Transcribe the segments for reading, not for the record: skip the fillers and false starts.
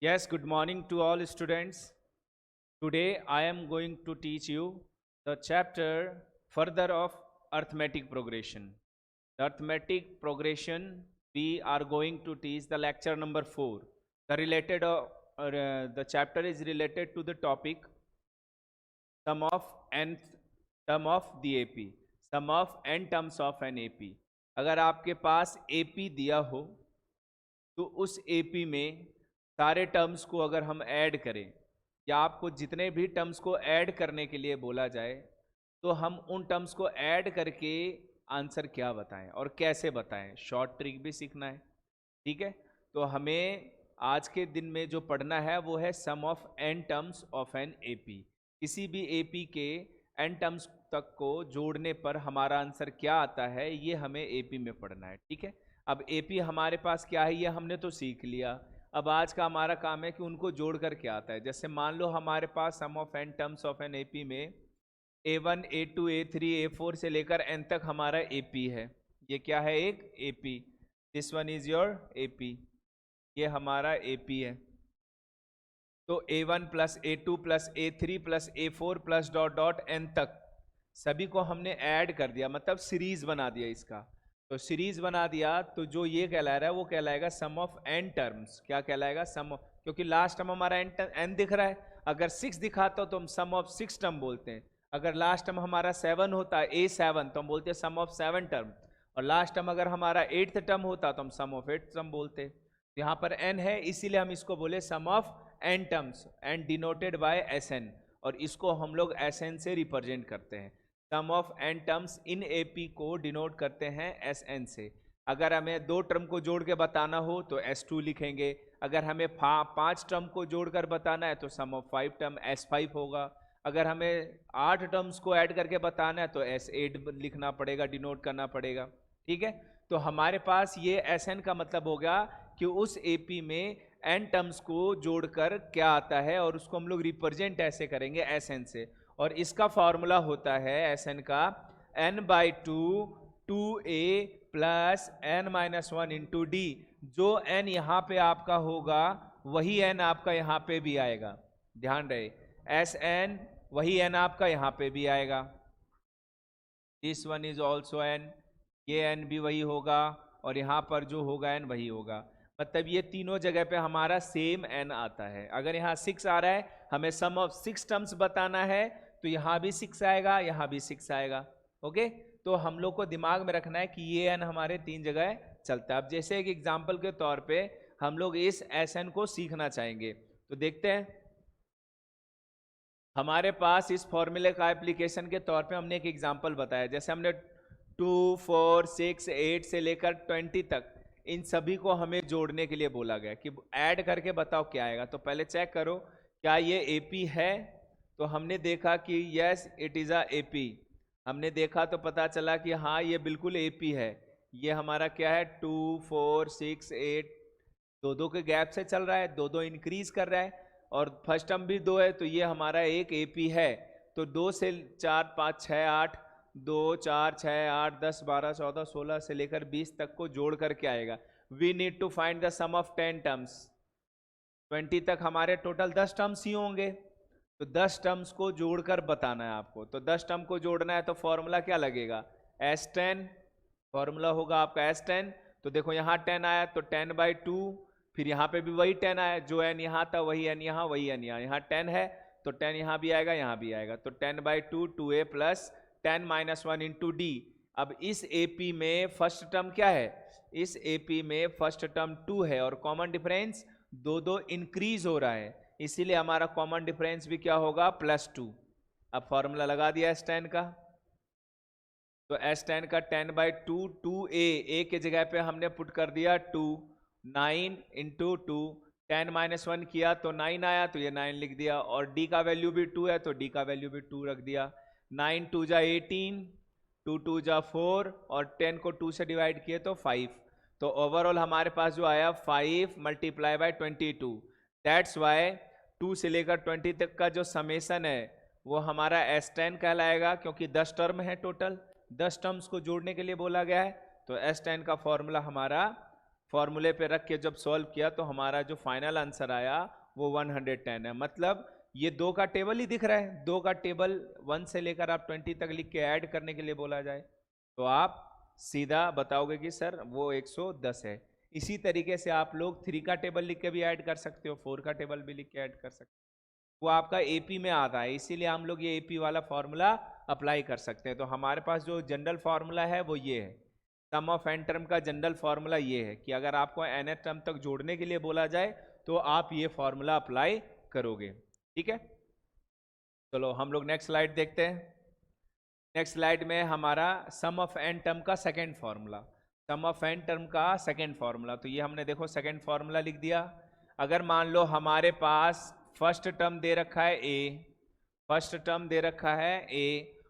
Yes, good morning to all students. Today I am going to teach you the chapter further of arithmetic progression. The arithmetic progression we are going to teach the lecture number 4. The chapter is related to the topic sum of n term of the AP. Sum of n terms of an AP. अगर आपके पास AP दिया हो तो उस AP में सारे terms को अगर हम ऐड करें या आपको जितने भी टर्म्स को ऐड करने के लिए बोला जाए तो हम उन टर्म्स को ऐड करके आंसर क्या बताएं और कैसे बताएं, शॉर्ट ट्रिक भी सीखना है। ठीक है, तो हमें आज के दिन में जो पढ़ना है वो है sum of n terms of an AP. किसी भी एपी के एन टर्म्स तक को जोड़ने पर हमारा आंसर क्या आता है ये हमें एपी में पढ़ना है। ठीक है, अब एपी हमारे पास क्या है ये हमने तो सीख लिया। अब आज का हमारा काम है कि उनको जोड़ कर क्या आता है। जैसे मान लो हमारे पास sum of n terms of an AP में A1 A2 A3 A4 से लेकर n तक हमारा एपी है। ये क्या है? एक AP. This one is your AP, ये हमारा एपी है। तो A1 plus A2 plus A3 plus A4 plus dot dot n तक सभी को हमने ऐड कर दिया, मतलब सीरीज बना दिया इसका। तो सीरीज बना दिया तो जो ये कहला रहा है वो कहलाएगा सम ऑफ n टर्म्स। क्या कहलाएगा? सम ऑफ, क्योंकि लास्ट टर्म हमारा n दिख रहा है। अगर 6 दिखाता तो हम सम ऑफ 6 टर्म बोलते हैं। अगर लास्ट टर्म हमारा 7 होता है A7 तो हम बोलते हैं सम ऑफ 7 टर्म। और लास्ट टर्म अगर हमारा 8th टर्म होता तो हम सम ऑफ 8 टर्म बोलते। यहाँ पर n है इसीलिए हम इसको बोले sum of n terms, and denoted by Sn, और इसको हम लोग Sn से रिप्रेजेंट करते हैं। Sum of n terms in AP को डिनोट करते हैं Sn से। अगर हमें 2 टर्म को जोड़ के बताना हो तो S2 लिखेंगे। अगर हमें 5 टर्म को जोड़कर बताना है तो सम ऑफ 5 टर्म S5 होगा। अगर हमें 8 टर्म्स को ऐड करके बताना है तो S8 लिखना पड़ेगा, डिनोट करना पड़ेगा। ठीक है, तो हमारे पास ये Sn का मतलब हो गया कि उस AP में n टर्म्स को जोड़कर क्या आता है, और उसको हम लोग रिप्रेजेंट ऐसे करेंगे Sn से। और इसका फॉर्मूला होता है Sn का n/2 2a plus n-1 into D. जो n यहाँ पे आपका होगा वही n आपका यहाँ पे भी आएगा। ध्यान रहे, Sn वही n आपका यहाँ पे भी आएगा। This one is also n, ये n भी वही होगा, और यहाँ पर जो होगा n वही होगा। मतलब ये तीनों जगह पे हमारा सेम n आता है। अगर यहाँ 6 आ रहा है, हमें सम ऑफ 6 टर्म्स बताना है तो यहाँ भी 6 आएगा, यहाँ भी 6 आएगा। ओके, तो हम लोग को दिमाग में रखना है कि ये n हमारे 3 जगह चलता है। अब जैसे एक एग्जाम्पल के तौर पे हम लोग इस Sn को सीखना चाहेंगे तो देखते हैं। हमारे पास इस फॉर्मूले का एप्लीकेशन के तौर पे हमने एक एग्जांपल बताया। जैसे हमने 2 4 6 8 से लेकर 20 तक इन सभी को हमें जोड़ने के लिए बोला गया कि ऐड करके बताओ क्या आएगा। तो पहले चेक करो क्या ये एपी है। तो हमने देखा कि yes it is a AP. हमने देखा तो पता चला कि हाँ ये बिल्कुल एपी है। ये हमारा क्या है? 2 4 6 8, दो दो के गैप से चल रहा है, दो दो इंक्रीज कर रहा है, और फर्स्ट टर्म भी 2 है तो ये हमारा एक एपी है। तो 2 से 4 5 6 8, 2 4 6 8 10 12 14 16 से लेकर 20 तक को जोड़ करके आएगा। We need to find the sum of 10 terms. 20 तक हमारे टोटल 10 टर्म्स ही होंगे, तो 10 टर्म्स को जोड़कर बताना है आपको। तो 10 टर्म को जोड़ना है तो फॉर्मूला क्या लगेगा? S10 फॉर्मूला होगा आपका S10। तो देखो यहाँ 10 आया तो 10/2, फिर यहाँ पे भी वही 10 आया, जो n यहाँ था वही n यहाँ, वही n यहाँ। यहाँ 10 है तो 10 यहाँ भी आएगा, यहाँ भी आएगा। तो 10/2 2a प्लस 10-1 इंटू डी। अब इस AP में फर्स्ट टर्म क्या है? इस AP में फर्स्ट टर्म 2 है, और कॉमन डिफरेंस 2 इंक्रीज हो रहा है, इसीलिए हमारा कॉमन डिफरेंस भी क्या होगा? +2। अब फॉर्मूला लगा दिया S10 का। तो S10 का 10/2 2a, a के जगह पे हमने पुट कर दिया 2, 9 इंटू 2, 10-1 किया तो 9 आया तो ये 9 लिख दिया, और d का वैल्यू भी 2 है तो d का वैल्यू भी 2 रख दिया। 9 2 जा 18, 2 2 जा 4, और 10 को 2 से डिवाइड किए तो 5। तो ओवरऑल हमारे पास जो आया 5 × 22। दैट्स वाई 2 से लेकर 20 तक का जो समेसन है वो हमारा S10 कहलाएगा, क्योंकि 10 टर्म है टोटल। 10 टर्म्स को जोड़ने के लिए बोला गया है। तो S10 का फॉर्मूला हमारा फॉर्मूले पे रख के जब सॉल्व किया तो हमारा जो फाइनल आंसर आया वो 110 है। मतलब ये 2 का टेबल ही दिख रहा है, 2 का टेबल 1 से लेकर आप 20 तक लिख के ऐड करने के लिए बोला जाए तो आप सीधा बताओगे कि सर वो 110 है। इसी तरीके से आप लोग 3 का टेबल लिख के भी ऐड कर सकते हो, 4 का टेबल भी लिख के ऐड कर सकते हो, वो आपका एपी में आता है, इसीलिए हम लोग ये एपी वाला फॉर्मूला अप्लाई कर सकते हैं। तो हमारे पास जो जनरल फॉर्मूला है वो ये है, सम ऑफ एन टर्म का जनरल फॉर्मूला ये है कि अगर आपको एन टर्म तक जोड़ने के लिए बोला जाए तो आप ये फॉर्मूला अप्लाई करोगे। ठीक है, चलो हम लोग नेक्स्ट स्लाइड देखते हैं। नेक्स्ट स्लाइड में हमारा सम ऑफ एन टर्म का second formula, sum of n term का सेकेंड फॉर्मूला। तो ये हमने देखो सेकेंड फॉर्मूला लिख दिया। अगर मान लो हमारे पास फर्स्ट टर्म दे रखा है ए, फर्स्ट टर्म दे रखा है ए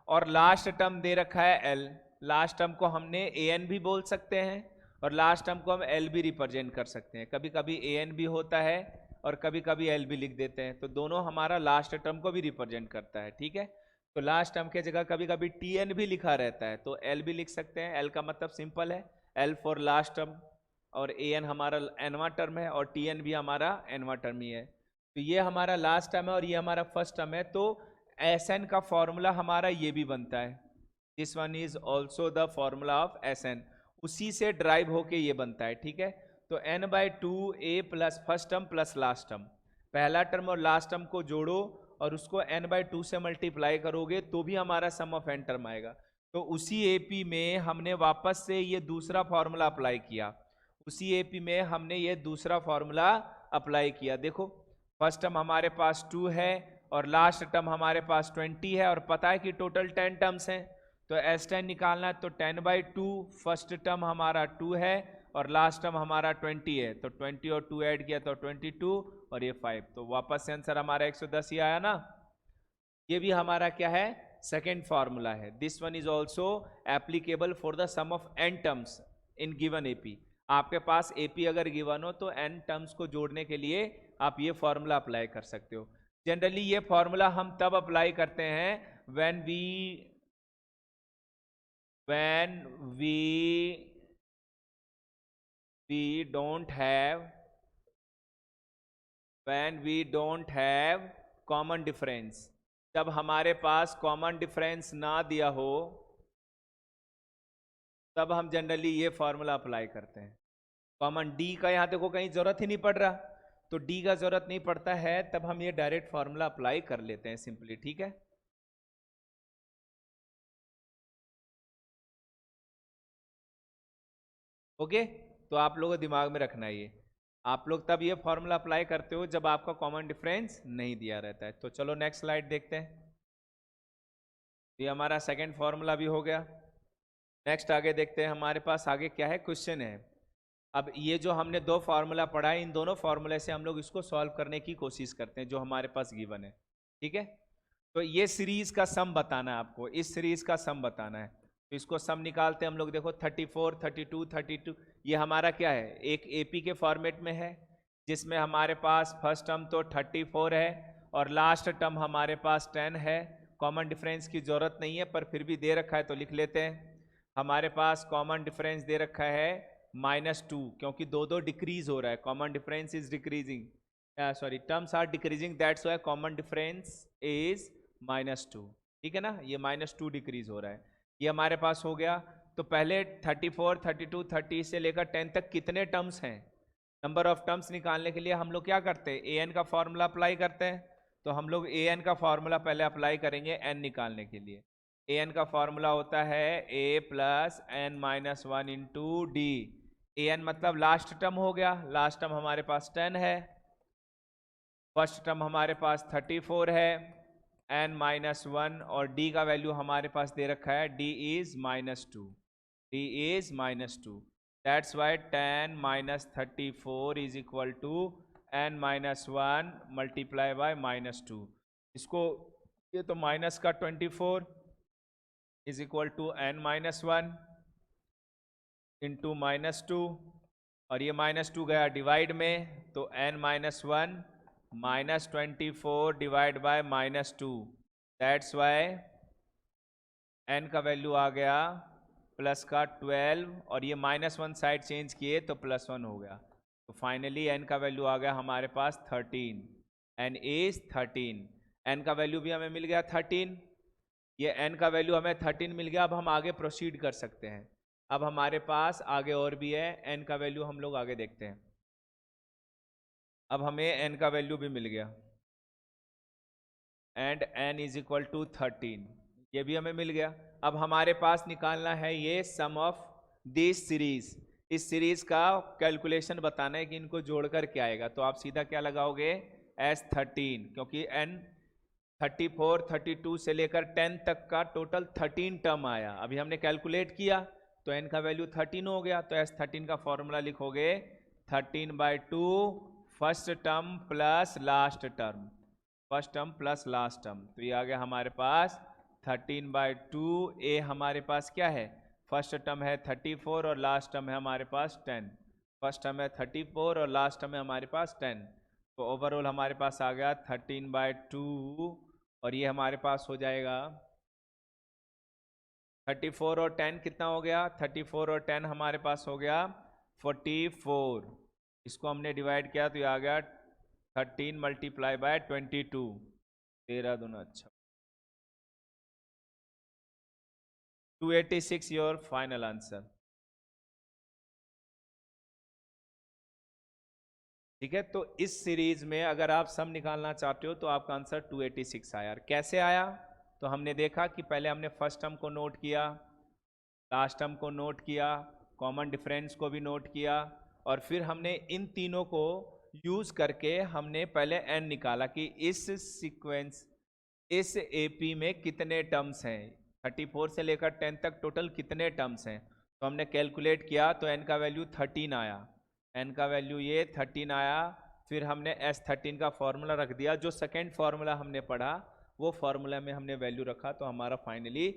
और लास्ट टर्म दे रखा है एल। लास्ट टर्म को हमने ए एन भी बोल सकते हैं और लास्ट टर्म को हम एल भी रिप्रेजेंट कर सकते हैं। कभी कभी ए एन भी होता है और कभी कभी एल भी लिख देते हैं, तो दोनों हमारा लास्ट टर्म को भी रिप्रेजेंट करता है। ठीक है, तो लास्ट टर्म के जगह कभी कभी टी एन भी लिखा रहता है तो एल भी लिख सकते हैं। एल का मतलब सिंपल है, एल फॉर लास्ट टर्म, और ए एन हमारा एनवा टर्म है और टी एन भी हमारा एनवा टर्म ही है। तो ये हमारा लास्ट टर्म है और ये हमारा फर्स्ट टर्म है, तो एस एन का फॉर्मूला हमारा ये भी बनता है। This one is also the formula of S N, उसी से ड्राइव होके ये बनता है। ठीक है, तो n by two a plus first term plus last term, पहला टर्म और लास्ट टर्म को जोड़ो और उसको एन बाई टू से मल्टीप्लाई करोगे तो भी हमारा सम ऑफ एन टर्म आएगा। तो उसी एपी में हमने वापस से ये दूसरा फॉर्मूला अप्लाई किया, उसी एपी में हमने ये दूसरा फॉर्मूला अप्लाई किया। देखो फर्स्ट टर्म हमारे पास 2 है और लास्ट टर्म हमारे पास 20 है और पता है कि टोटल 10 टर्म्स हैं, तो S10 निकालना है तो 10/2, फर्स्ट टर्म हमारा 2 है और लास्ट टर्म हमारा 20 है, तो 20 और 2 ऐड किया तो 22 और ये 5, तो वापस से आंसर हमारा 110 ही आया ना। ये भी हमारा क्या है, सेकेंड फॉर्मूला है। This one is also applicable for the sum of n terms in given AP. आपके पास एपी अगर गिवन हो तो n टर्म्स को जोड़ने के लिए आप ये फॉर्मूला अप्लाई कर सकते हो। जनरली ये फॉर्मूला हम तब अप्लाई करते हैं when we don't have common difference, जब हमारे पास कॉमन डिफरेंस ना दिया हो तब हम जनरली ये फॉर्मूला अप्लाई करते हैं। कॉमन डी का यहाँ देखो कहीं जरूरत ही नहीं पड़ रहा, तो डी का जरूरत नहीं पड़ता है तब हम ये डायरेक्ट फॉर्मूला अप्लाई कर लेते हैं सिंपली। ठीक है, ओके, तो आप लोगों को दिमाग में रखना है ये, आप लोग तब ये फॉर्मूला अप्लाई करते हो जब आपका कॉमन डिफरेंस नहीं दिया रहता है। तो चलो नेक्स्ट स्लाइड देखते हैं। ये हमारा सेकंड फॉर्मूला भी हो गया। नेक्स्ट आगे देखते हैं हमारे पास आगे क्या है, क्वेश्चन है। अब ये जो हमने 2 फार्मूला पढ़ा है, इन दोनों फार्मूले से हम लोग इसको सॉल्व करने की कोशिश करते हैं जो हमारे पास गिवन है। ठीक है, तो ये सीरीज का सम बताना है आपको, इस सीरीज का सम बताना है, तो इसको सम निकालते हैं हम लोग। देखो 34, 32, 32 ये हमारा क्या है, एक एपी के फॉर्मेट में है जिसमें हमारे पास फर्स्ट टर्म तो 34 है और लास्ट टर्म हमारे पास 10 है। कॉमन डिफरेंस की जरूरत नहीं है पर फिर भी दे रखा है तो लिख लेते हैं। हमारे पास कॉमन डिफरेंस दे रखा है -2, क्योंकि दो डिक्रीज हो रहा है, common difference is decreasing, sorry terms are decreasing, that's why common difference is -2। ठीक है ना, ये -2 डिक्रीज हो रहा है। ये हमारे पास हो गया। तो पहले 34, 32, 30 से लेकर 10 तक कितने टर्म्स हैं, नंबर ऑफ टर्म्स निकालने के लिए हम लोग क्या करते हैं, an का फॉर्मूला अप्लाई करते हैं। तो हम लोग an का फॉर्मूला पहले अप्लाई करेंगे n निकालने के लिए। an का फॉर्मूला होता है a plus n-1 into D. an मतलब लास्ट टर्म हो गया, लास्ट टर्म हमारे पास 10 है, फर्स्ट टर्म हमारे पास 34 है, n-1 और d का वैल्यू हमारे पास दे रखा है, d is -2, d is -2, that's why 10 - 34 is equal to n-1 multiply by -2। इसको ये तो माइनस का 24 is equal to n-1 into -2 और ये -2 गया डिवाइड में, तो n-1 -24 divide by -2, that's Y n का वैल्यू आ गया प्लस का 12 और ये -1 साइड चेंज किए तो +1 हो गया। तो फाइनली n का वैल्यू आ गया हमारे पास 13, n इज 13। n का वैल्यू भी हमें मिल गया 13, ये n का वैल्यू हमें 13 मिल गया। अब हम आगे प्रोसीड कर सकते हैं। अब हमारे पास आगे और भी है, n का वैल्यू हम लोग आगे देखते हैं। अब हमें n का वैल्यू भी मिल गया and n is equal to 13, ये भी हमें मिल गया। अब हमारे पास निकालना है ये सम ऑफ दिस सीरीज। इस सीरीज का कैलकुलेशन बताना है कि इनको जोड़कर क्या आएगा। तो आप सीधा क्या लगाओगे, S13, क्योंकि n 34, 32 से लेकर 10 तक का टोटल 13 टर्म आया। अभी हमने कैलकुलेट किया तो n का वैल्यू 13 हो गया। तो S13 का फॉर्मूला लिखोगे 13/2 first term plus last term, first term plus last term. तो ये आ गया हमारे पास 13/2। ए हमारे पास क्या है, फर्स्ट टर्म है 34 और लास्ट टर्म है हमारे पास 10। फर्स्ट टर्म है 34 और लास्ट टर्म है हमारे पास 10। तो ओवरऑल हमारे पास आ गया 13/2 और ये हमारे पास हो जाएगा 34 और 10 कितना हो गया, 34 और 10 हमारे पास हो गया 44। इसको हमने डिवाइड किया तो ये आ गया 13 मल्टीप्लाई बाय 22, 13 दूना अच्छा 286 योर फाइनल आंसर। ठीक है, तो इस सीरीज में अगर आप सम निकालना चाहते हो तो आपका आंसर 286 आया। कैसे आया, तो हमने देखा कि पहले हमने फर्स्ट टर्म को नोट किया, लास्ट टर्म को नोट किया, कॉमन डिफरेंस को भी नोट किया, और फिर हमने इन तीनों को यूज करके हमने पहले n निकाला कि इस सीक्वेंस, इस एपी में कितने टर्म्स हैं, 34 से लेकर 10 तक टोटल कितने टर्म्स हैं। तो हमने कैलकुलेट किया तो n का वैल्यू 13 आया, n का वैल्यू ये 13 आया। फिर हमने S13 का फॉर्मूला रख दिया, जो सेकेंड फॉर्मूला हमने पढ़ा वो फॉर्मूला में हमने वैल्यू रखा, तो हमारा फाइनली